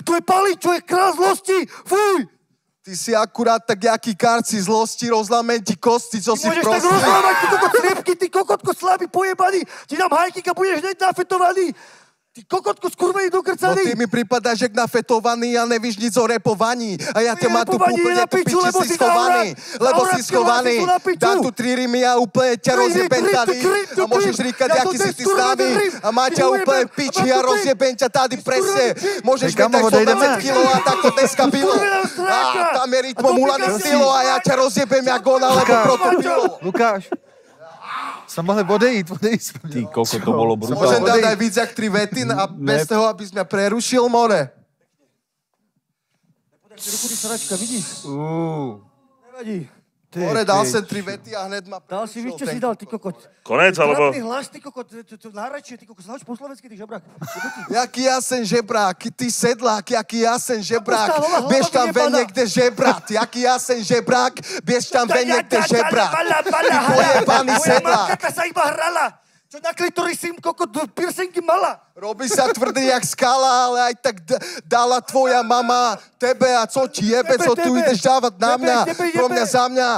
To je Pali, čo je král zlosti. Fuj! Ty si akurát tak jaký karci zlosti, rozlamen ti kosti, čo si Môžeš prostil. tak rozlávať, ty kokot sliepky, ty kokotko slabý pojebaný. Ti dám hajkik a budeš hneď nafetovaný. Ty kokotko skurvený No dokrcaný. ty mi pripadáš jak nafetovaný a nevíš nic o repovaní. A ja ťa mám tu Repovanie je úplne na tu piču, piči lebo si si schovaný. zaurad. Lebo si Zauradské schovaný. vlasy sú na piču. Dám tu 3 rymy a úplne ťa rozjebem tady. A môžeš říkať, Ja aký to si ten ty stavý. A má ťa skurvený úplne rym. piči A a to rozjebem ťa tady presne. Môžeš Hej, kamo, byť tak odejdeme? 120 kilo a takto dneska bylo. Skurvená sráka. A tam je A rytmo to mulaný pikantný. stylo a ja ťa rozjebem jak ona, lebo Lukáš. protopilo. Lukáš, sa mohli odejít sme. Ty koko, to bolo Môžem brutálne. dať aj víc jak 3 vety a bez toho, aby si mňa prerušil, more. Ty ruku, ty sračka, vidíš? Nevadí. More, dal som 3 vety a hned ma Dal si, víš, čo si prerušil. dal, ty kokot. Konec, alebo... Trapný hlas, ty kokot, to nárečie, ty kokot, znaš po slovensky, ty žabrák. Jaký ja sem žebrák, ty sedlák, jaký ja sem žebrák, Hlava biež ti tam ven nepadá. niekde žebrát, jaký ja sem žebrák, biež tam ven niekde žebrák, ty pojebaný Moja sedlák. matka sa iba hrala. Čo na klitoris si kokot piercingy mala. Robí sa tvrdý jak skala, ale aj tak dala tvoja mama tebe a co ti jebe, co tu Tebe. ideš dávať na Tebe, mňa, tebe pro mňa jebe. za mňa.